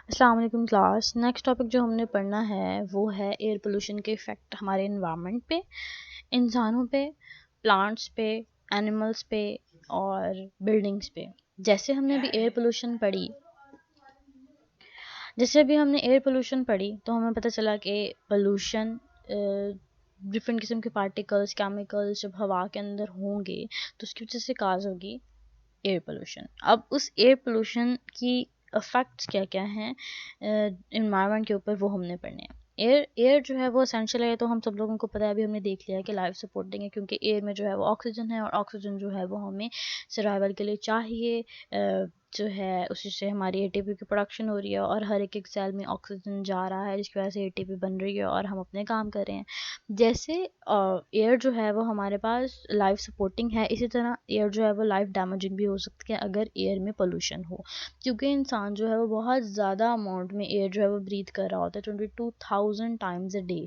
अस्सलाम वालेकुम class. Next topic जो हमने पढ़ना है वो है एयर पोल्यूशन के इफ़ेक्ट हमारे इन्वायरमेंट पे, इंसानों पे, प्लांट्स पे, एनिमल्स पे और बिल्डिंग्स पे। जैसे हमने अभी एयर पोल्यूशन पढ़ी तो हमें पता चला कि पोल्यूशन डिफरेंट किस्म के पार्टिकल्स, केमिकल्स जब हवा के अंदर होंगे तो उसकी वजह से काज होगी एयर पोल्यूशन। अब उस एयर पोल्यूशन की इफ़ेक्ट्स क्या क्या हैं इन्वायरमेंट के ऊपर, वो हमने पढ़ने हैं। एयर जो है वो एसेंशियल है, तो हम सब लोगों को पता है, अभी हमने देख लिया है कि लाइफ सपोर्टिंग है, क्योंकि एयर में जो है वो ऑक्सीजन है और ऑक्सीजन जो है वो हमें सर्वाइवल के लिए चाहिए। जो है उसी से हमारी एटीपी की प्रोडक्शन हो रही है और हर एक सेल में ऑक्सीजन जा रहा है, जिसकी वजह से एटीपी बन रही है और हम अपने काम कर रहे हैं। जैसे एयर जो है वो हमारे पास लाइफ सपोर्टिंग है, इसी तरह एयर जो है वो लाइफ डैमेजिंग भी हो सकती है अगर एयर में पोल्यूशन हो, क्योंकि इंसान जो है वो बहुत ज़्यादा अमाउंट में एयर जो है वो ब्रीथ कर रहा होता है 22,000 times a day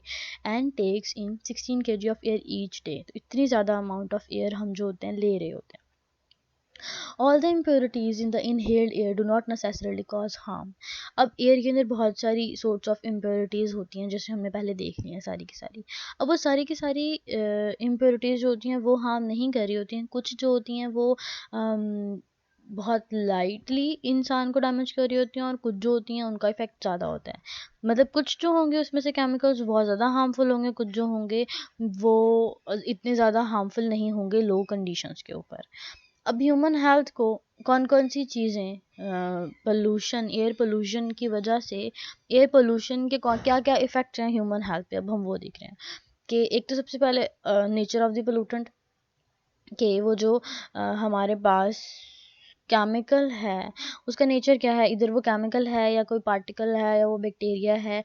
and takes in 16 kg of air each day. तो इतनी ज़्यादा अमाउंट ऑफ एयर हम जो होते हैं ले रहे होते हैं। All the impurities in the inhaled air do not necessarily cause harm. अब एयर के अंदर बहुत सारी sorts of impurities होती हैं, जैसे हमने पहले देख ली हैं सारी की सारी। अब वो सारी की सारी impurities जो होती हैं वो हार्म नहीं कर रही होती हैं। कुछ जो होती हैं वो बहुत लाइटली इंसान को डैमेज कर रही होती हैं और कुछ जो होती हैं उनका इफेक्ट ज़्यादा होता है। मतलब कुछ जो होंगे उसमें से केमिकल्स बहुत ज़्यादा हार्मफुल होंगे, कुछ जो होंगे वो इतने ज़्यादा हार्मफुल नहीं होंगे लो कंडीशंस के ऊपर। अब ह्यूमन हेल्थ को कौन-कौन सी चीज़ें पोल्यूशन, एयर पोल्यूशन की वजह से, एयर पोल्यूशन के क्या-क्या इफ़ेक्ट्स हैं ह्यूमन हेल्थ पे, अब हम वो देख रहे हैं। कि एक तो सबसे पहले नेचर ऑफ द पोल्यूटेंट, कि वो जो हमारे पास केमिकल है उसका नेचर क्या है, इधर वो केमिकल है या कोई पार्टिकल है या वो बैक्टीरिया है,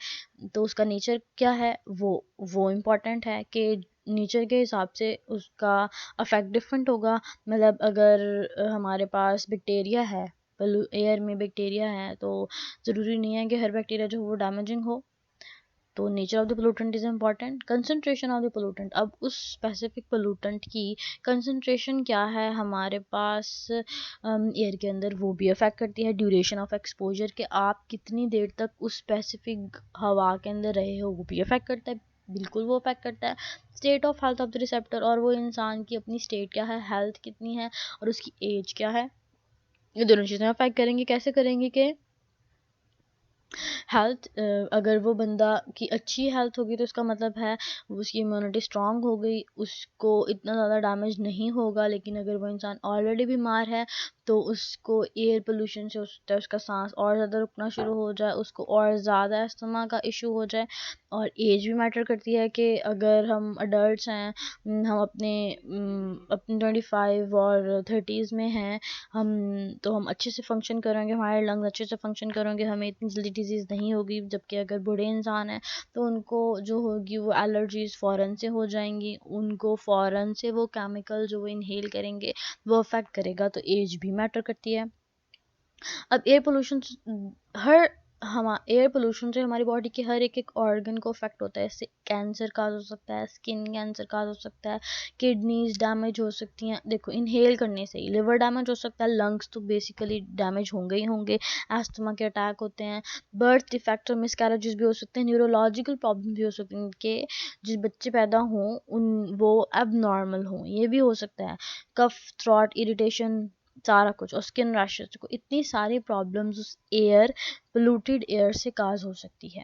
तो उसका नेचर क्या है वो इम्पोर्टेंट है कि नेचर के हिसाब से उसका अफेक्ट डिफरेंट होगा। मतलब अगर हमारे पास बैक्टीरिया है, एयर में बैक्टीरिया है, तो ज़रूरी नहीं है कि हर बैक्टीरिया जो वो डैमेजिंग हो। तो nature of the pollutant is important. Concentration of the pollutant, अब उस स्पेसिफिक पोल्यूटेंट की कंसनट्रेशन क्या है हमारे पास एयर के अंदर, वो भी अफेक्ट करती है। ड्यूरेशन ऑफ एक्सपोजर, कि आप कितनी देर तक उस स्पेसिफिक हवा के अंदर रहे हो, वो भी अफेक्ट करता है, बिल्कुल वो अफेक्ट करता है। State of health of the receptor, और वो इंसान की अपनी स्टेट क्या है, हेल्थ कितनी है और उसकी एज क्या है, ये दोनों चीज़ें अफेक्ट करेंगी। कैसे करेंगी कि हेल्थ, अगर वो बंदा की अच्छी हेल्थ होगी तो उसका मतलब है उसकी इम्यूनिटी स्ट्रांग हो गई, उसको इतना ज़्यादा डैमेज नहीं होगा। लेकिन अगर वो इंसान ऑलरेडी बीमार है तो उसको एयर पोल्यूशन से हो सकता है उसका सांस और ज़्यादा रुकना शुरू हो जाए, उसको और ज़्यादा अस्थमा का इशू हो जाए। और एज भी मैटर करती है कि अगर हम अडल्ट हैं, हम अपने 25 और 30s में हैं, हम अच्छे से फंक्शन करेंगे, हमारे लंग्स अच्छे से फंक्शन करेंगे, हमें इतनी जल्दी डिजीज़ नहीं होगी। जबकि अगर बूढ़े इंसान हैं तो उनको जो होगी वो एलर्जीज़ फ़ौरन से हो जाएंगी, उनको फ़ौरन से वो केमिकल जो वो इनहेल करेंगे वो अफेक्ट करेगा। तो एज भी मैटर करती है। अब एयर पोल्यूशन हर हम एयर पोल्यूशन से हमारी बॉडी के हर एक ऑर्गन को अफेक्ट होता है। इससे कैंसर काज हो सकता है, स्किन कैंसर काज हो सकता है, किडनीज डैमेज हो सकती हैं। देखो इनहेल करने से ही लिवर डैमेज हो सकता है, लंग्स तो बेसिकली डैमेज होंगे ही होंगे, एस्थमा के अटैक होते हैं, बर्थ डिफेक्ट और मिसकैरेजेस भी हो सकते हैं, न्यूरोलॉजिकल प्रॉब्लम भी हो सकते हैं कि जिस बच्चे पैदा हों उन वो अब नॉर्मल हों, ये भी हो सकता है। कफ, थ्रॉट इरिटेशन, सारा कुछ, और स्किन रैशेस को, इतनी सारी प्रॉब्लम्स उस एयर, पोल्यूटेड एयर से काज हो सकती है।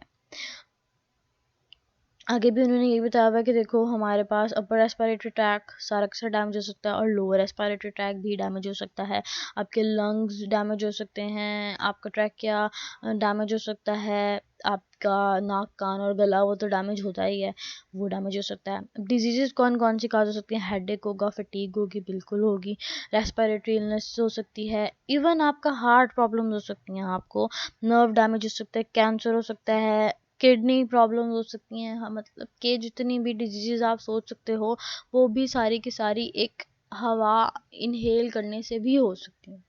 आगे भी उन्होंने ये बताया हुआ है कि देखो हमारे पास अपर रेस्पिरेटरी ट्रैक सारा का सारा डैमेज हो सकता है और लोअर रेस्पिरेटरी ट्रैक भी डैमेज हो सकता है। आपके लंग्स डैमेज हो सकते हैं, आपका ट्रैक क्या डैमेज हो सकता है, आपका नाक, कान और गला वो तो डैमेज होता ही है, वो डैमेज हो सकता है। डिजीजेस कौन कौन सी काज हो सकती हैं, हेडेक होगा, फटीग होगी, बिल्कुल होगी, रेस्पिरेटरी इलनेस हो सकती है, इवन आपका हार्ट प्रॉब्लम हो सकती हैं, आपको नर्व डैमेज हो सकता है, कैंसर हो सकता है, किडनी प्रॉब्लम हो सकती हैं। हाँ, मतलब कि जितनी भी डिजीज़ आप सोच सकते हो वो भी सारी की सारी एक हवा इनहेल करने से भी हो सकती हैं।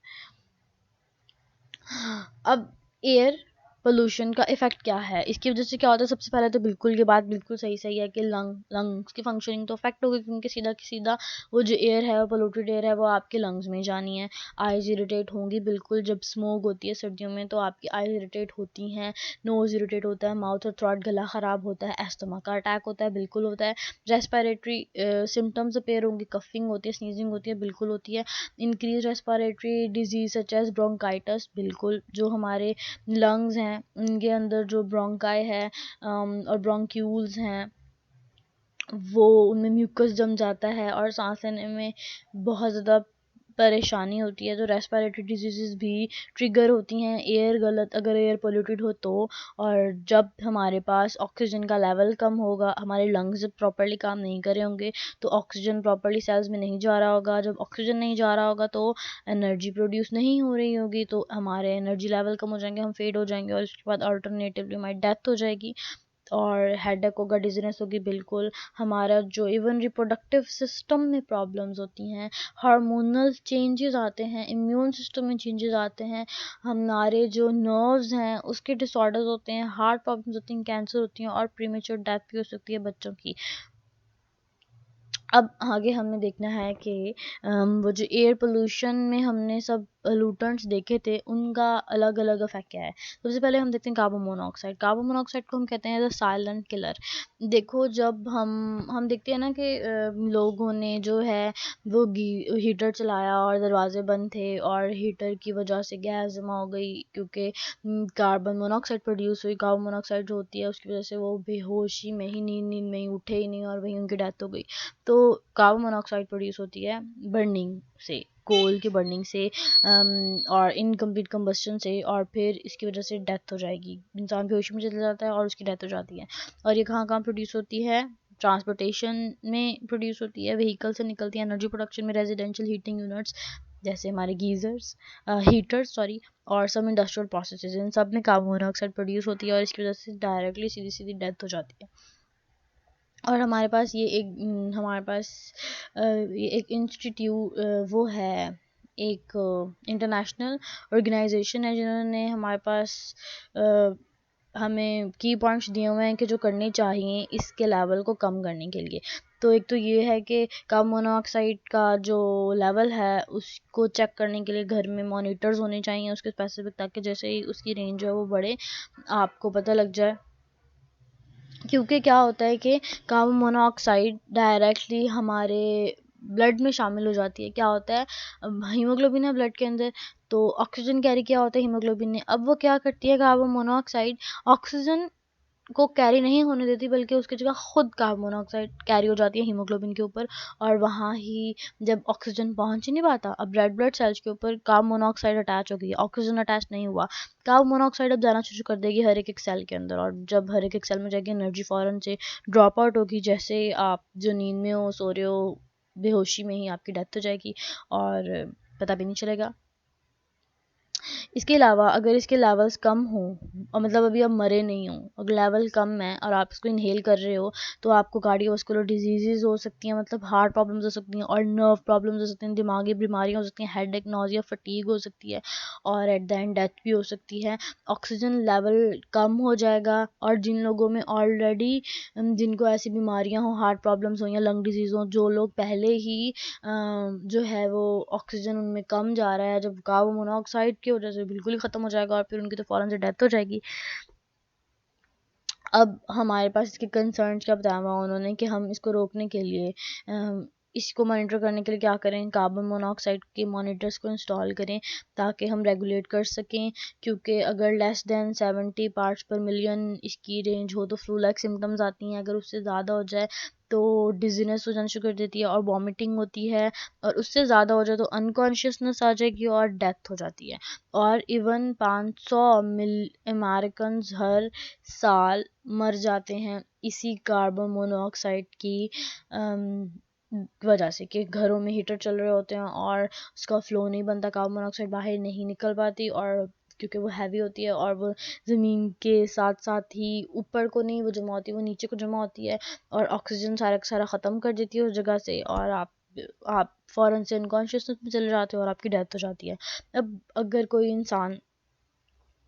अब एयर पोल्यूशन का इफ़ेक्ट क्या है, इसकी वजह से क्या होता है। सबसे पहले तो बिल्कुल ये बात बिल्कुल सही है कि लंग्स की फंक्शनिंग तो अफेक्ट होगी, क्योंकि सीधा वो जो एयर है, वो पोल्यूटेड एयर है, वो आपके लंग्स में जानी है। आइज़ इरिटेट होंगी बिल्कुल, जब स्मोक होती है सर्दियों में तो आपकी आइज़ इरिटेट होती हैं, नोज़ इरिटेट होता है, माउथ और थ्रोट गला ख़राब होता है, एस्थमा का अटैक होता है, बिल्कुल होता है। रेस्पिरेटरी सिम्टम्स अपेयर होंगे, कफिंग होती है, स्नीजिंग होती है, बिल्कुल होती है। Increase respiratory disease such as bronchitis, बिल्कुल जो हमारे लंग्स हैं उनके अंदर जो ब्रोंकाई है और ब्रोंक्यूल्स हैं, वो उनमें म्यूकस जम जाता है और सांस लेने में बहुत ज़्यादा परेशानी होती है। तो रेस्पिरेटरी डिजीज़ भी ट्रिगर होती हैं एयर गलत, अगर एयर पोल्यूटेड हो तो। और जब हमारे पास ऑक्सीजन का लेवल कम होगा, हमारे लंग्स प्रॉपर्ली काम नहीं कर रहे होंगे, तो ऑक्सीजन प्रॉपर्ली सेल्स में नहीं जा रहा होगा। जब ऑक्सीजन नहीं जा रहा होगा तो एनर्जी प्रोड्यूस नहीं हो रही होगी, तो हमारे एनर्जी लेवल कम हो जाएंगे, हम फेड हो जाएंगे और उसके बाद अल्टरनेटिवली हमारी डेथ हो जाएगी और हेडेक होगा, डिजीनेस होगी। बिल्कुल हमारा जो इवन रिप्रोडक्टिव सिस्टम में प्रॉब्लम्स होती हैं, हार्मोनल चेंजेस आते हैं, इम्यून सिस्टम में चेंजेस आते हैं, हमारे जो नर्व्स हैं उसके डिसऑर्डर्स होते हैं, हार्ट प्रॉब्लम्स होती हैं, कैंसर होती हैं और प्रीमेच्योर डेथ भी हो सकती है बच्चों की। अब आगे हमें देखना है कि वो जो एयर पोल्यूशन में हमने सब पोल्यूटेंट्स देखे थे उनका अलग अलग इफेक्ट क्या है। सबसे पहले हम देखते हैं कार्बन मोनोऑक्साइड। कार्बन मोनोऑक्साइड को हम कहते हैं द साइलेंट किलर। देखो जब हम देखते हैं ना कि लोगों ने जो है वो हीटर चलाया और दरवाजे बंद थे और हीटर की वजह से गैस जमा हो गई, क्योंकि कार्बन मोनोऑक्साइड प्रोड्यूस हुई। कार्बन मोनोऑक्साइड जो होती है उसकी वजह से वो बेहोशी में ही, नींद में ही उठे ही नहीं और वहीं उनकी डेथ हो गई। तो कार्बन मोनोऑक्साइड प्रोड्यूस होती है बर्निंग से, कोल की बर्निंग से और इनकम्प्लीट कंबस्शन से, और फिर इसकी वजह से डेथ हो जाएगी, इंसान बेहोशी में चला जाता है और उसकी डेथ हो जाती है। और ये कहाँ कहाँ प्रोड्यूस होती है, ट्रांसपोर्टेशन में प्रोड्यूस होती है, व्हीकल से निकलती है, एनर्जी प्रोडक्शन में, रेजिडेंशियल हीटिंग यूनिट्स जैसे हमारे गीजर्स, हीटर्स सॉरी, और सब इंडस्ट्रियल प्रोसेसेस, इन सब में कार्बन मोनोऑक्साइड प्रोड्यूस होती है और इसकी वजह से डायरेक्टली सीधी सीधी डेथ हो जाती है। और हमारे पास ये एक हमारे पास ये एक इंस्टीट्यूट वो है, एक इंटरनेशनल ऑर्गेनाइजेशन है जिन्होंने हमारे पास हमें की पॉइंट्स दिए हुए हैं कि जो करने चाहिए इसके लेवल को कम करने के लिए। तो एक तो ये है कि कार्बन मोनोऑक्साइड का जो लेवल है उसको चेक करने के लिए घर में मॉनिटर्स होने चाहिए उसके स्पेसिफिक, ताकि जैसे ही उसकी रेंज जो है वो बढ़े आपको पता लग जाए। क्योंकि क्या होता है कि कार्बन मोनोऑक्साइड डायरेक्टली हमारे ब्लड में शामिल हो जाती है। क्या होता है, हीमोग्लोबिन है ब्लड के अंदर, तो ऑक्सीजन कैरी किया होता है हीमोग्लोबिन ने। अब वो क्या करती है, कार्बन मोनोऑक्साइड ऑक्सीजन को कैरी नहीं होने देती, बल्कि उसकी जगह खुद कार्बन मोनोऑक्साइड कैरी हो जाती है हीमोग्लोबिन के ऊपर, और वहाँ ही जब ऑक्सीजन पहुंच ही नहीं पाता, अब रेड ब्लड सेल्स के ऊपर कार्बन मोनोऑक्साइड अटैच हो गई, ऑक्सीजन अटैच नहीं हुआ, कार्बन मोनोऑक्साइड अब जाना शुरू कर देगी हर एक सेल के अंदर, और जब हर एक सेल में जाएगी एनर्जी फौरन से ड्रॉप आउट होगी। जैसे आप जो नींद में हो, सो रहे हो, बेहोशी में ही आपकी डेथ हो जाएगी और पता भी नहीं चलेगा। इसके अलावा अगर इसके लेवल्स कम हो, और मतलब अभी आप मरे नहीं हो, अगर लेवल कम है और आप इसको इनहेल कर रहे हो, तो आपको कार्डियोवास्कुलर डिजीज़ हो सकती हैं, मतलब हार्ट प्रॉब्लम्स हो सकती हैं और नर्व प्रॉब्लम्स हो सकती हैं, दिमागी बीमारियां हो सकती हैं, हेडेक, नोजिया, फटीग हो सकती है और एट द एंड डेथ भी हो सकती है। ऑक्सीजन लेवल कम हो जाएगा और जिन लोगों में ऑलरेडी जिनको ऐसी बीमारियां हो, हार्ट प्रॉब्लम्स हो या लंग डिजीज़ हो, जो लोग पहले ही जो है वो ऑक्सीजन उनमें कम जा रहा है, जब कार्बन मोनोऑक्साइड की वजह से बिल्कुल ही ख़त्म हो जाएगा और फिर उनकी तो फ़ौरन से डेथ हो जाएगी। अब हमारे पास इसके कंसर्न्स क्या बताया हुआ उन्होंने कि हम इसको रोकने के लिए इसको मॉनिटर करने के लिए क्या करें, कार्बन मोनोऑक्साइड के मॉनिटर्स को इंस्टॉल करें ताकि हम रेगुलेट कर सकें। क्योंकि अगर लेस दैन 70 पार्ट्स पर मिलियन इसकी रेंज हो तो फ्लू लाइक सिम्टम्स आती हैं, अगर उससे ज़्यादा हो जाए तो डिजीनेस हो जाना शुरू कर देती है और वॉमिटिंग होती है, और उससे ज़्यादा हो जाए तो अनकॉन्शियसनेस आ जाएगी और डेथ हो जाती है। और इवन 500 मिल अमेरिकन हर साल मर जाते हैं इसी कार्बन मोनोऑक्साइड की वजह से, कि घरों में हीटर चल रहे होते हैं और उसका फ्लो नहीं बनता, कार्बन मोनोऑक्साइड बाहर नहीं निकल पाती, और क्योंकि वो हैवी होती है और वो ज़मीन के साथ साथ ही ऊपर को नहीं वो जमा होती, वो नीचे को जमा होती है और ऑक्सीजन सारा का सारा ख़त्म कर देती है उस जगह से, और आप फ़ौरन से अनकॉन्शियसनेस में चले जाते हो और आपकी डेथ हो जाती है। अब अगर कोई इंसान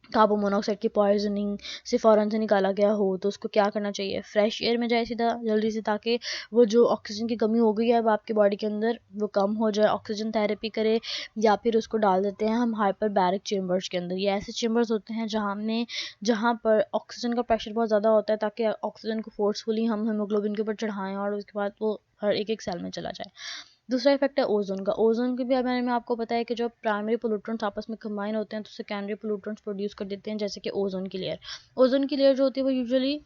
कार्बन मोनोऑक्साइड की पॉइजनिंग से फ़ौरन से निकाला गया हो तो उसको क्या करना चाहिए, फ्रेश एयर में जाए सीधा जल्दी से, ताकि वो जो ऑक्सीजन की कमी हो गई है अब आपके बॉडी के अंदर वो कम हो जाए, ऑक्सीजन थेरेपी करे। या फिर उसको डाल देते हैं हम हाइपर बैरिक चेम्बर्स के अंदर। ये ऐसे चेम्बर्स होते हैं जहाँ पर ऑक्सीजन का प्रेशर बहुत ज़्यादा होता है, ताकि ऑक्सीजन को फोर्सफुली हम हीमोग्लोबिन के ऊपर चढ़ाएँ और उसके बाद वो हर एक एक सेल में चला जाए। दूसरा इफेक्ट है ओजोन का। ओजोन के भी बारे में आपको पता है कि जो प्राइमरी पोल्यूटेंट्स आपस में कंबाइन होते हैं तो सेकेंडरी पोल्यूटेंट्स प्रोड्यूस कर देते हैं, जैसे कि ओजोन की लेयर। ओजोन की लेयर जो होती है वो यूजुअली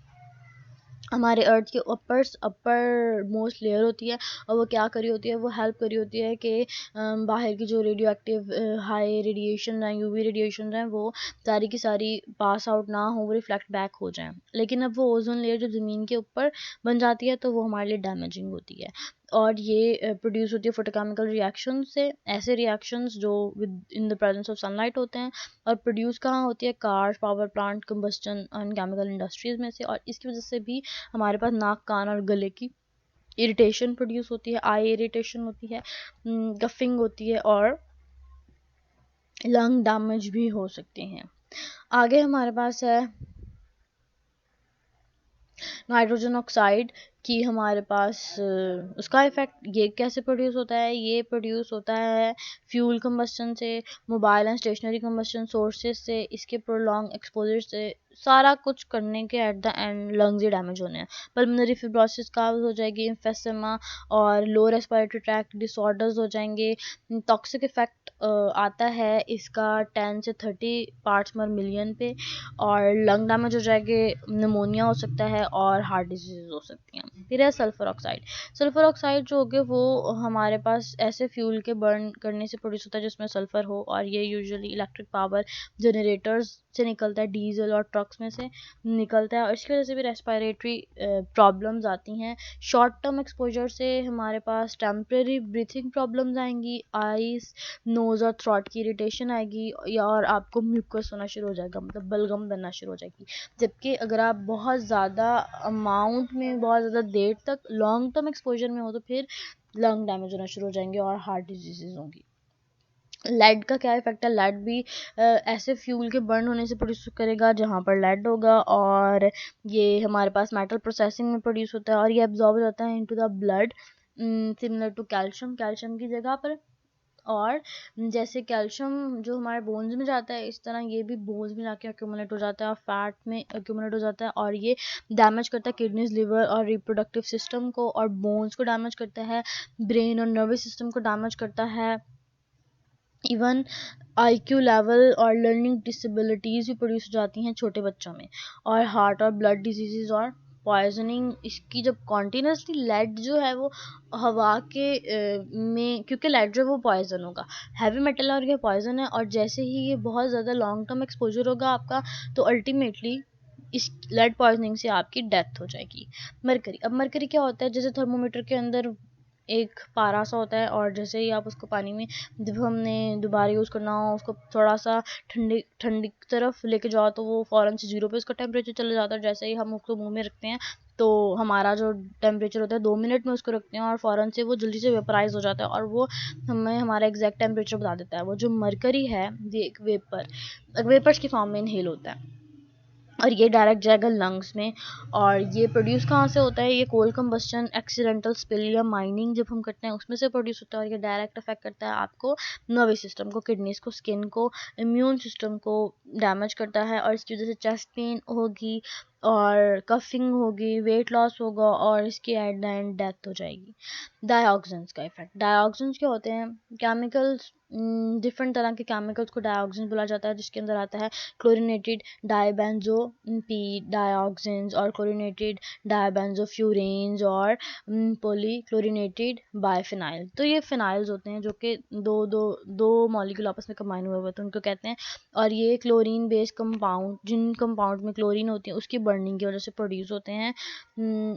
हमारे अर्थ की अपर मोस्ट लेयर होती है, और वो क्या करी होती है, वो हेल्प करी होती है कि बाहर की जो रेडियो एक्टिव हाई रेडिएशन हैं, यूवी रेडिएशन हैं, वो सारी की सारी पास आउट ना हो, वो रिफ्लेक्ट बैक हो जाएं। लेकिन अब वो ओजोन लेयर जो ज़मीन के ऊपर बन जाती है तो वो हमारे लिए डैमेजिंग होती है, और ये प्रोड्यूस होती है फोटोकेमिकल रिएक्शन से। ऐसे रिएक्शंस जो with in the presence of sunlight होते हैं, और प्रोड्यूस कहाँ होती है, cars, power plant, combustion and chemical industries में से। और इसकी वजह से भी हमारे पास नाक, कान और गले की इरिटेशन प्रोड्यूस होती है, आई इरिटेशन होती है, कफिंग होती है, और लंग डैमेज भी हो सकते हैं। आगे हमारे पास है नाइट्रोजन ऑक्साइड की हमारे पास उसका इफेक्ट। ये कैसे प्रोड्यूस होता है, ये प्रोड्यूस होता है फ्यूल कंबस्टन से, mobile and stationary combustion sources से, इसके प्रोलॉन्ग एक्सपोजर से। सारा कुछ करने के एट द एंड लंग्स ही डैमेज होने हैं। पल्मोनरी फिब्रोसिस काज हो जाएगी, इम्फेसमा और लो रेस्पिरेटरी ट्रैक्ट डिसऑर्डर्स हो जाएंगे। टॉक्सिक इफेक्ट आता है इसका 10 से 30 पार्ट्स पर मिलियन पे, और लंग डैमेज हो जाएंगे, निमोनिया हो सकता है, और हार्ट डिजीज हो सकती हैं। फिर है सल्फर ऑक्साइड। सल्फर ऑक्साइड जो हो गया वो हमारे पास ऐसे फ्यूल के बर्न करने से प्रोड्यूस होता है जिसमें सल्फर हो, और ये यूजुअली इलेक्ट्रिक पावर जनरेटर्स से निकलता है, डीजल और ट्रक्स में से निकलता है, और इसकी वजह से भी रेस्पिरेटरी प्रॉब्लम्स आती हैं। शॉर्ट टर्म एक्सपोजर से हमारे पास टेम्परेरी ब्रीथिंग प्रॉब्लम्स आएंगी, आइज, नोज़ और थ्रोट की इरिटेशन आएगी, या और आपको म्यूकस होना शुरू हो जाएगा, मतलब बलगम बनना शुरू हो जाएगी। जबकि अगर आप बहुत ज़्यादा अमाउंट में बहुत ज़्यादा देर तक लॉन्ग टर्म एक्सपोजर में हो तो फिर लंग डैमेज होना शुरू हो जाएंगे और हार्ट डिजीजेज होंगी। लेड का क्या इफेक्ट है, लेड भी ऐसे फ्यूल के बर्न होने से प्रोड्यूस करेगा जहाँ पर लेड होगा, और ये हमारे पास मेटल प्रोसेसिंग में प्रोड्यूस होता है, और ये एब्जॉर्ब हो जाता है into the blood, similar to calcium की जगह पर। और जैसे कैल्शियम जो हमारे बोन्स में जाता है, इस तरह ये भी बोन्स में जाके एक्यूमुलेट हो जाता है और फैट में एक्यूमुलेट हो जाता है, और ये डैमेज करता है किडनीज, लिवर और रिप्रोडक्टिव सिस्टम को, और बोन्स को डैमेज करता है, ब्रेन और नर्वस सिस्टम को डैमेज करता है। इवन आईक्यू लेवल और लर्निंग डिसेबिलिटीज़ भी प्रोड्यूस हो जाती हैं छोटे बच्चों में, और हार्ट और ब्लड डिजीज़ और पॉइजनिंग। इसकी जब कॉन्टीन्यूसली लेड जो है वो हवा के में, क्योंकि लेड जो है वो पॉइजन होगा, हैवी मेटल और ये पॉइजन है, और जैसे ही ये बहुत ज़्यादा लॉन्ग टर्म एक्सपोजर होगा आपका, तो अल्टीमेटली इस लेड पॉइजनिंग से आपकी डेथ हो जाएगी। मरकरी, अब मरकरी क्या होता है, जैसे थर्मोमीटर के अंदर एक पारा सा होता है, और जैसे ही आप उसको पानी में, जब हमने दोबारा यूज़ करना हो, उसको थोड़ा सा ठंडी ठंडी की तरफ लेके जाओ तो वो फ़ौरन से 0 पे उसका टेम्परेचर चला जाता है। जैसे ही हम उसको मुंह में रखते हैं तो हमारा जो टेम्परेचर होता है 2 मिनट में उसको रखते हैं और फ़ौरन से वो जल्दी से वेपराइज हो जाता है, और वो हमें हमारा एग्जैक्ट टेम्परेचर बता देता है। वो जो मरकरी है ये एक वेपर्स की फॉर्म में इनहेल होता है, और ये डायरेक्ट जाएगा लंग्स में। और ये प्रोड्यूस कहाँ से होता है, ये कोल कंबस्टन, एक्सीडेंटल स्पिल या माइनिंग जब हम करते हैं उसमें से प्रोड्यूस होता है, और ये डायरेक्ट अफेक्ट करता है आपको नर्वस सिस्टम को, किडनीज को, स्किन को, इम्यून सिस्टम को डैमेज करता है, और इसकी वजह से चेस्ट पेन होगी, और कफिंग होगी, वेट लॉस होगा, और इसकी एट द एंड डेथ हो जाएगी। डायऑक्सिन्स का इफेक्ट, डायऑक्सिन्स क्या होते हैं, केमिकल्स, डिफरेंट तरह के केमिकल्स को डायऑक्सिन बोला जाता है, जिसके अंदर आता है क्लोरीनेटेड डाइबेंजो पी डायऑक्सिन्स, और क्लोरीनेटेड डाइबेंजोफ्यूरेन्स, और पॉली क्लोरीनेटेड बाइफिनाइल। तो ये फिनाइल्स होते हैं जो कि दो मॉलिक्यूल आपस में कंबाइन हुए होते हैं, उनको कहते हैं। और ये क्लोरीन बेस्ड कंपाउंड, जिन कंपाउंड में क्लोरीन होती है उसकी बर्निंग की वजह से प्रोड्यूस होते हैं।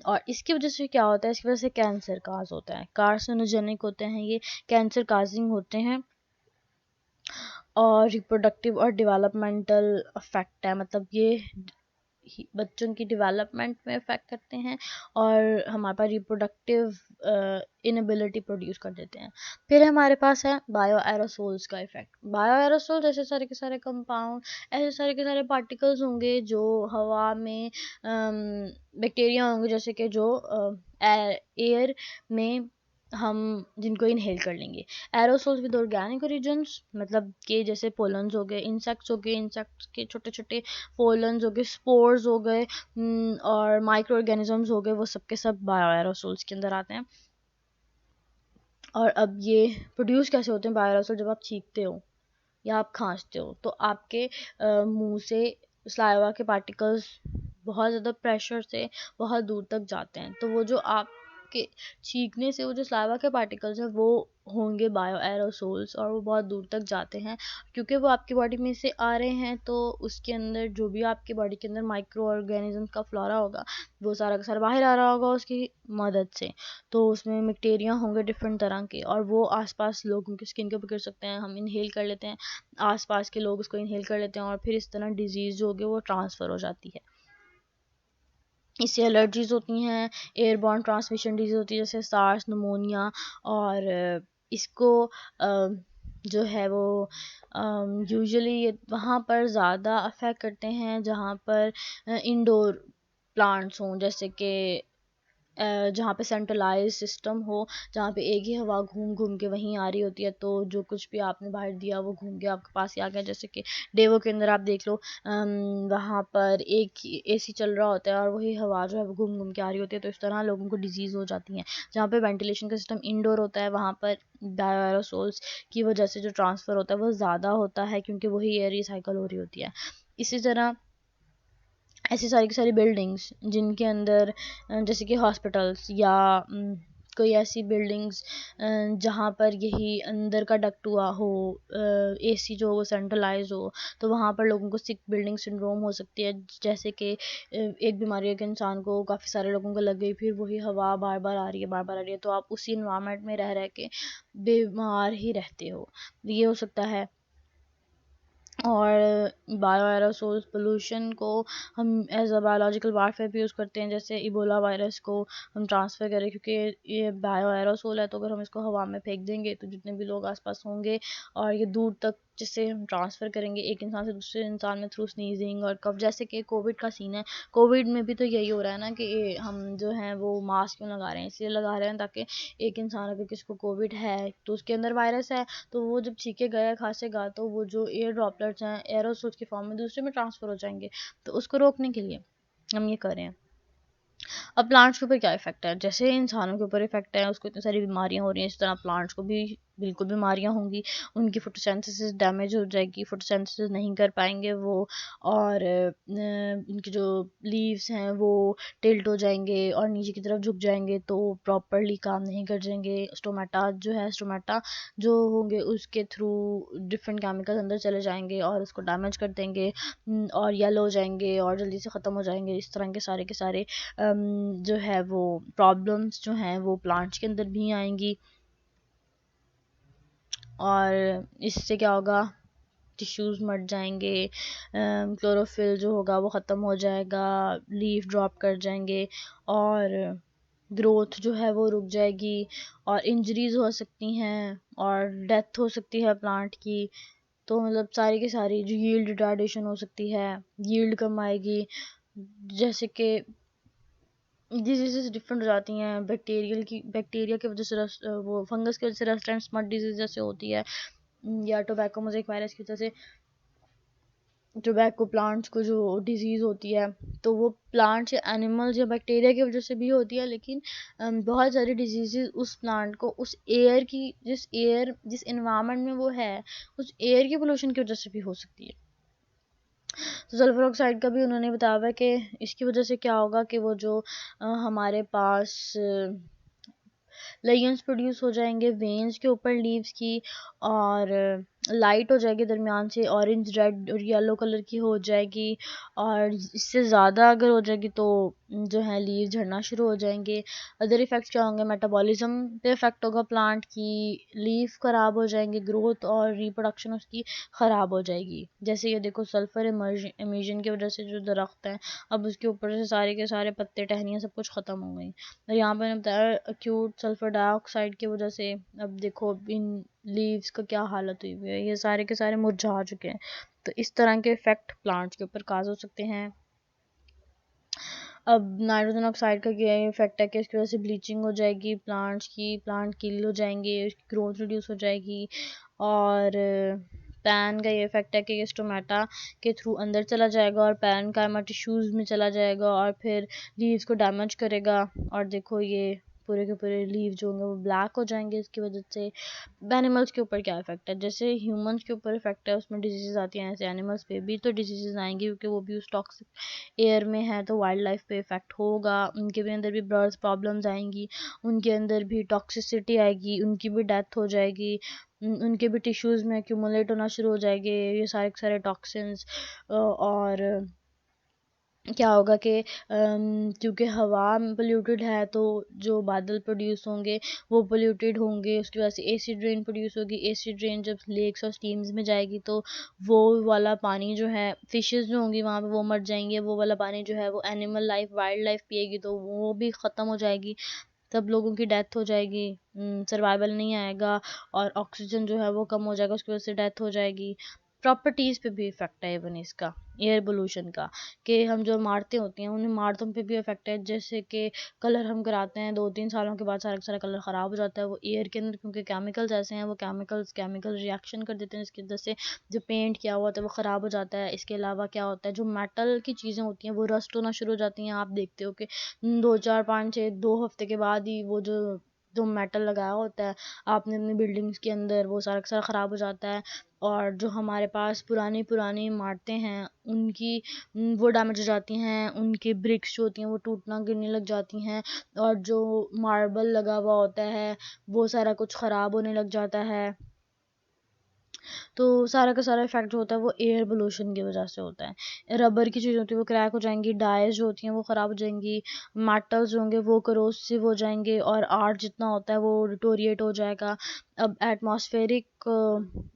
और इसकी वजह से क्या होता है, इसकी वजह से कैंसर काज होता है, कार्सिनोजेनिक होते हैं ये, कैंसर काजिंग होते हैं, और रिप्रोडक्टिव और डेवलपमेंटल इफेक्ट है, मतलब ये बच्चों की डेवलपमेंट में इफ़ेक्ट करते हैं और हमारे पास रिप्रोडक्टिव इनएबिलिटी प्रोड्यूस कर देते हैं। फिर हमारे पास है बायो एरोसोल्स का इफ़ेक्ट। बायो एरोसोल्स ऐसे सारे के सारे कंपाउंड, ऐसे सारे के सारे पार्टिकल्स होंगे जो हवा में बैक्टीरिया होंगे, जैसे कि जो एयर में हम जिनको इनहेल कर लेंगे। एरोसोल्स विद ऑर्गेनिक ओरिजिन्स, मतलब कि जैसे पोलन्स हो गए, इंसेक्ट्स हो गए, इंसेक्ट्स के छोटे छोटे पोलन्स हो गए, स्पोर्स हो गए, और माइक्रो ऑर्गेनिजम्स हो गए, वो सब के सब बायो एरोसोल्स के अंदर आते हैं। और अब ये प्रोड्यूस कैसे होते हैं बायो एरोसोल? जब आप छींकते हो या आप खांसते हो तो आपके मुंह से सलाइवा के पार्टिकल्स बहुत ज़्यादा प्रेशर से बहुत दूर तक जाते हैं, तो वो जो आपके छींकने से वो जो सलाइवा के पार्टिकल्स हैं वो होंगे बायो एरोसोल्स, और वो बहुत दूर तक जाते हैं क्योंकि वो आपकी बॉडी में से आ रहे हैं। तो उसके अंदर जो भी आपकी बॉडी के अंदर माइक्रो ऑर्गेनिज्म का फ्लोरा होगा वो सारा का सारा बाहर आ रहा होगा उसकी मदद से। तो उसमें बैक्टीरिया होंगे डिफरेंट तरह के, और वो आसपास लोगों की स्किन के ऊपर गिर सकते हैं, हम इनहेल कर लेते हैं, आसपास के लोग उसको इनहेल कर लेते हैं, और फिर इस तरह डिजीज़ जो होगी वो ट्रांसफ़र हो जाती है। इससे एलर्जीज होती हैं, एयरबॉर्न ट्रांसमिशन डिजीज़ होती है जैसे सार्स, निमोनिया, और इसको जो है वो यूजुअली वहाँ पर ज़्यादा अफेक्ट करते हैं जहाँ पर इंडोर प्लांट्स हों, जैसे कि जहाँ पे सेंट्रलाइज सिस्टम हो, जहाँ पे एक ही हवा घूम घूम के वहीं आ रही होती है, तो जो कुछ भी आपने बाहर दिया वो घूम के आपके पास ही आ गया। जैसे कि डेवो के अंदर आप देख लो, वहाँ पर एक ही एसी चल रहा होता है और वही हवा जो है वो घूम घूम के आ रही होती है, तो इस तरह लोगों को डिजीज़ हो जाती हैं। जहाँ पे वेंटिलेशन का सिस्टम इंडोर होता है वहाँ पर बायो एरोसोल्स की वजह से जो ट्रांसफ़र होता है वो ज़्यादा होता है, क्योंकि वही एयर रिसाइकल हो रही होती है। इसी तरह ऐसी सारी की सारी बिल्डिंग्स जिनके अंदर जैसे कि हॉस्पिटल्स या कोई ऐसी बिल्डिंग्स जहाँ पर यही अंदर का डक्ट हुआ हो, एसी जो हो सेंट्रलाइज हो, तो वहाँ पर लोगों को सिक बिल्डिंग सिंड्रोम हो सकती है। जैसे कि एक बीमारी एक इंसान को काफ़ी सारे लोगों को लग गई, फिर वही हवा बार बार आ रही है, बार बार आ रही है, तो आप उसी इन्वायरमेंट में रह के बीमार ही रहते हो, ये हो सकता है। और बायो एरोसोल्स पोल्यूशन को हम एज अ बायोलॉजिकल वारफेयर भी यूज़ करते हैं, जैसे इबोला वायरस को हम ट्रांसफ़र करें, क्योंकि ये बायो एरोसोल है, तो अगर हम इसको हवा में फेंक देंगे तो जितने भी लोग आसपास होंगे और ये दूर तक जिससे हम ट्रांसफ़र करेंगे एक इंसान से दूसरे इंसान में थ्रू स्नीजिंग और कफ, जैसे कि कोविड का सीन है। कोविड में भी तो यही हो रहा है ना कि हम जो हैं वो मास्क क्यों लगा रहे हैं? इसलिए लगा रहे हैं ताकि एक इंसान अगर किसी को कोविड है तो उसके अंदर वायरस है, तो वो जब छींकेगा खांसेगा तो वो जो एयर ड्रॉपलेट्स हैं एरोसोल्स की फॉर्म में दूसरे में ट्रांसफ़र हो जाएंगे, तो उसको रोकने के लिए हम ये कर रहे हैं। अब प्लांट्स के ऊपर क्या इफेक्ट है? जैसे इंसानों के ऊपर इफेक्ट है, उसको इतनी सारी बीमारियां हो रही हैं, इस तरह प्लांट्स को भी बिल्कुल बीमारियां होंगी, उनकी फोटोसिंथेसिस डैमेज हो जाएगी, फोटोसिंथेसिस नहीं कर पाएंगे वो, और उनके जो लीव्स हैं वो टिल्ट हो जाएंगे और नीचे की तरफ झुक जाएंगे, तो प्रॉपरली काम नहीं कर जाएंगे। स्टोमेटा जो है, स्टोमेटा जो होंगे उसके थ्रू डिफरेंट केमिकल अंदर चले जाएंगे और उसको डैमेज कर देंगे, और येलो हो जाएंगे और जल्दी से ख़त्म हो जाएंगे। इस तरह के सारे जो है वो प्रॉब्लम्स जो हैं वो प्लांट्स के अंदर भी आएंगी, और इससे क्या होगा, टिश्यूज़ मर जाएंगे, क्लोरोफिल जो होगा वो ख़त्म हो जाएगा, लीफ ड्रॉप कर जाएंगे, और ग्रोथ जो है वो रुक जाएगी, और इंजरीज हो सकती हैं, और डेथ हो सकती है प्लांट की। तो मतलब सारी की सारी जो यील्ड रिटार्डेशन हो सकती है, यील्ड कम आएगी, जैसे कि डिजीज़ डिफरेंट हो जाती हैं। बैक्टीरिया की वजह से वो फंगस की वजह से रेस्ट एंड स्मट डिजीज़ जैसे होती है, या टोबैको मोज़ेक वायरस की वजह से टोबैको प्लांट्स को जो डिजीज़ होती है, तो वो प्लांट्स या एनिमल्स या बैक्टीरिया की वजह से भी होती है, लेकिन बहुत सारी डिजीज़ उस प्लांट को उस एयर की जिस एनवायरनमेंट में वो है उस एयर की पोल्यूशन की वजह से भी हो सकती है। तो सल्फर ऑक्साइड का भी उन्होंने बताया हुआ है कि इसकी वजह से क्या होगा कि वो जो हमारे पास लेगियंस प्रोड्यूस हो जाएंगे वेन्स के ऊपर लीव्स की, और लाइट हो जाएगी दरमियान से, ऑरेंज रेड और येलो कलर की हो जाएगी, और इससे ज़्यादा अगर हो जाएगी तो जो है लीव झड़ना शुरू हो जाएंगे। अदर इफ़ेक्ट्स क्या होंगे, मेटाबॉलिज्म पे इफ़ेक्ट होगा, प्लांट की लीफ ख़राब हो जाएंगे, ग्रोथ और रिप्रोडक्शन उसकी ख़राब हो जाएगी। जैसे ये देखो सल्फ़र इमिशन की वजह से जो दरख्त है, अब उसके ऊपर से सारे के सारे पत्ते टहनियाँ सब कुछ ख़त्म हो गई। और यहाँ पर मैंने बताया अक्यूट सल्फ़र डाइऑक्साइड की वजह से अब देखो इन लीव्स का क्या हालत हुई है, ये सारे के सारे मुरझा चुके हैं। तो इस तरह के इफ़ेक्ट प्लांट्स के ऊपर काज हो सकते हैं। अब नाइट्रोजन ऑक्साइड का क्या इफेक्ट है कि इसकी वजह से ब्लीचिंग हो जाएगी प्लांट्स की, प्लांट किल हो जाएंगे, उसकी ग्रोथ रिड्यूस हो जाएगी। और पैन का ये इफेक्ट है कि ये स्टोमेटा के थ्रू अंदर चला जाएगा और पैन का टिश्यूज़ में चला जाएगा और फिर लीव्स को डैमेज करेगा। और देखो ये पूरे के पूरे लीव जो होंगे वो ब्लैक हो जाएंगे इसकी वजह से। एनिमल्स के ऊपर क्या इफेक्ट है, जैसे ह्यूमंस के ऊपर इफेक्ट है उसमें डिजीज़ आती हैं, ऐसे एनिमल्स पे भी तो डिजीज़ आएंगी क्योंकि वो भी उस टॉक्सिक एयर में है, तो वाइल्ड लाइफ पे इफेक्ट होगा। उनके भी अंदर भी बर्थ प्रॉब्लम्स आएंगी, उनके अंदर भी टॉक्सिसिटी आएगी, उनकी भी डेथ हो जाएगी, उनके भी टिश्यूज़ में एक्यूमुलेट होना शुरू हो जाएंगे ये सारे के सारे टॉक्सिन्स। और क्या होगा कि क्योंकि हवा पोल्यूटेड है तो जो बादल प्रोड्यूस होंगे वो पोल्यूटेड होंगे, उसकी वजह से एसिड रेन प्रोड्यूस होगी। एसिड रेन जब लेक्स और स्ट्रीम्स में जाएगी तो वो वाला पानी जो है फिशेस जो होंगी वहाँ पे वो मर जाएंगे, वो वाला पानी जो है वो एनिमल लाइफ वाइल्ड लाइफ पिएगी तो वो भी ख़त्म हो जाएगी, तब लोगों की डेथ हो जाएगी, सर्वाइवल नहीं आएगा और ऑक्सीजन जो है वो कम हो जाएगा, उसकी वजह से डेथ हो जाएगी। प्रॉपर्टीज़ पे भी इफ़ेक्ट है इवन इसका, एयर पोल्यूशन का, कि हम जो इमारतें होती हैं उन इमारतों पे भी इफ़ेक्ट है। जैसे कि कलर हम कराते हैं 2-3 सालों के बाद सारा का सारा कलर ख़राब हो जाता है, वो एयर के अंदर क्योंकि केमिकल्स ऐसे हैं, वो केमिकल रिएक्शन कर देते हैं जिसकी वजह से जो पेंट किया हुआ होता है वो ख़राब हो जाता है। इसके अलावा क्या होता है, जो मेटल की चीज़ें होती हैं वो रस्ट होना शुरू हो जाती हैं। आप देखते हो कि 2-4-5-6 2 हफ्ते के बाद ही वो जो मेटल लगाया होता है आपने अपनी बिल्डिंग्स के अंदर वो सारा का सारा ख़राब हो जाता है। और जो हमारे पास पुरानी पुरानी इमारतें हैं उनकी वो डैमेज हो जाती हैं, उनकी ब्रिक्स जो होती हैं वो टूटना गिरने लग जाती हैं और जो मार्बल लगा हुआ होता है वो सारा कुछ ख़राब होने लग जाता है। तो सारा का सारा इफ़ेक्ट जो होता है वो एयर पोल्यूशन की वजह से होता है। रबर की चीज़ें होती है वो क्रैक हो जाएंगी, डाइज जो होती हैं वो ख़राब हो जाएंगी, मेटल्स जो होंगे वो करोसिव हो जाएंगे और आर्ट जितना होता है वो डिटोरिएट हो जाएगा। अब एटमॉस्फेरिक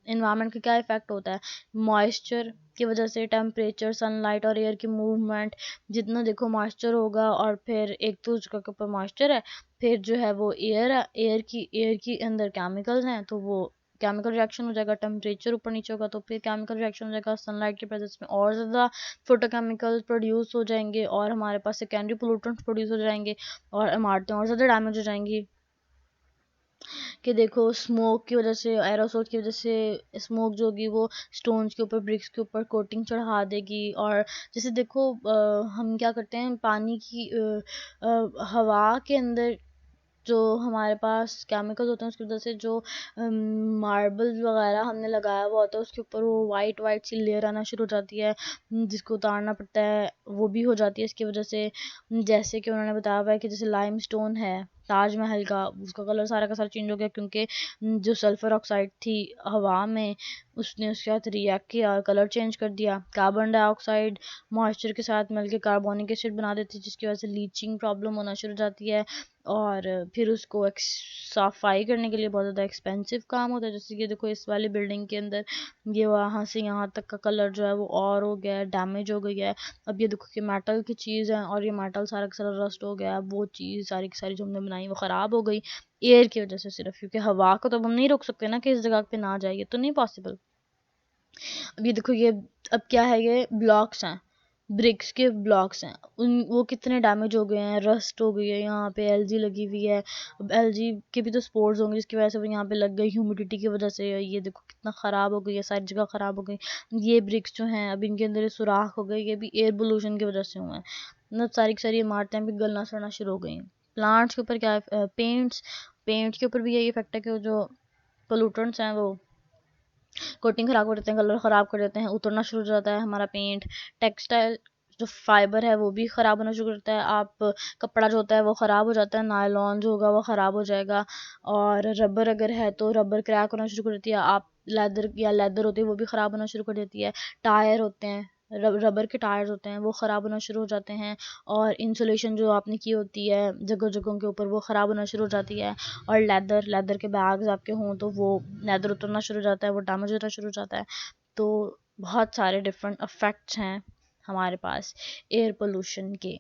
इन्वायरमेंट का क्या इफ़ेक्ट होता है, मॉइस्चर की वजह से टेम्परेचर, सनलाइट और एयर की मूवमेंट, जितना देखो मॉइस्चर होगा और फिर एक तो जगह के ऊपर मॉइस्चर है, फिर जो है वो एयर है, एयर की अंदर केमिकल्स हैं तो वो केमिकल रिएक्शन हो जाएगा, टेम्परेचर ऊपर नीचे होगा तो फिर केमिकल रिएक्शन हो जाएगा, सनलाइट की प्रेजेंस में और ज़्यादा फोटोकेमिकल्स प्रोड्यूस हो जाएंगे और हमारे पास सेकेंडरी पोल्यूटेंट्स प्रोड्यूस हो जाएंगे और इमारतें और ज़्यादा डैमेज हो जाएंगी। कि देखो स्मोक की वजह से, एरोसोल की वजह से स्मोक जो होगी वो स्टोन्स के ऊपर, ब्रिक्स के ऊपर कोटिंग चढ़ा देगी। और जैसे देखो हम क्या करते हैं पानी की हवा के अंदर जो हमारे पास केमिकल्स होते हैं उसकी वजह से जो मार्बल्स वगैरह हमने लगाया हुआ होता है उसके ऊपर वो वाइट वाइट सी लेयर आना शुरू हो जाती है, जिसको उतारना पड़ता है, वो भी हो जाती है इसकी वजह से। जैसे कि उन्होंने बताया हुआ है कि जैसे लाइम स्टोन है ताजमहल का, उसका कलर सारा का सारा चेंज हो गया क्योंकि जो सल्फ़र ऑक्साइड थी हवा में उसने उसके साथ रिएक्ट किया और कलर चेंज कर दिया। कार्बन डाइऑक्साइड मॉइस्चर के साथ मिलकर कार्बोनिक एसिड बना देती है जिसकी वजह से लीचिंग प्रॉब्लम होना शुरू हो जाती है और फिर उसको सफाई करने के लिए बहुत ज़्यादा एक्सपेंसिव काम होता है। जैसे कि देखो इस वाली बिल्डिंग के अंदर ये वहाँ से यहाँ तक का कलर जो है वो और हो गया है, डैमेज हो गई है। अब ये देखो कि मेटल की चीज़ है और ये मेटल सारा का सारा रस्ट हो गया है, वो चीज़ सारी की सारी जो हमने बनाई वो ख़राब हो गई एयर की वजह से सिर्फ, क्योंकि हवा को तो हम नहीं रोक सकते ना कि इस जगह पे ना जाए, ये तो नहीं पॉसिबल। अब ये देखो ये अब क्या है, ये ब्लॉक्स हैं, ब्रिक्स के ब्लॉक्स हैं, उन वो कितने डैमेज हो गए हैं, रस्ट हो गई है, यहाँ पे एलजी लगी हुई है। अब एलजी के भी तो स्पोर्स होंगे जिसकी वजह से वो यहाँ पे लग गई, ह्यूमिडिटी की वजह से ये देखो कितना ख़राब हो गई है, सारी जगह ख़राब हो गई। ये ब्रिक्स जो हैं अब इनके अंदर सुराख हो गए, ये भी एयर पोल्यूशन की वजह से हुए हैं। मतलब सारी की सारी इमारतें भी गलना सड़ना शुरू हो गई। प्लांट्स के ऊपर क्या है, पेंट्स के ऊपर भी यही इफेक्ट है कि जो पोल्यूटेंट्स हैं वो कोटिंग ख़राब कर देते हैं, कलर ख़राब कर देते हैं, उतरना शुरू हो जाता है हमारा पेंट। टेक्सटाइल जो फाइबर है वो भी ख़राब होना शुरू करता है, आप कपड़ा जो होता है वो ख़राब हो जाता है, नायलॉन जो होगा वो ख़राब हो जाएगा। और रबर अगर है तो रबर क्रैक होना शुरू कर देती है, आप लेदर होती है वो भी ख़राब होना शुरू कर देती है। टायर होते हैं रबर के टायर्स होते हैं वो ख़राब होना शुरू हो जाते हैं, और इंसुलेशन जो आपने की होती है जगह जगहों के ऊपर वो ख़राब होना शुरू हो जाती है। और लेदर के बैग्स आपके हों तो वो लेदर उतरना शुरू हो जाता है, वो डैमेज होना शुरू हो जाता है। तो बहुत सारे डिफरेंट इफ़ेक्ट्स हैं हमारे पास एयर पोल्यूशन के।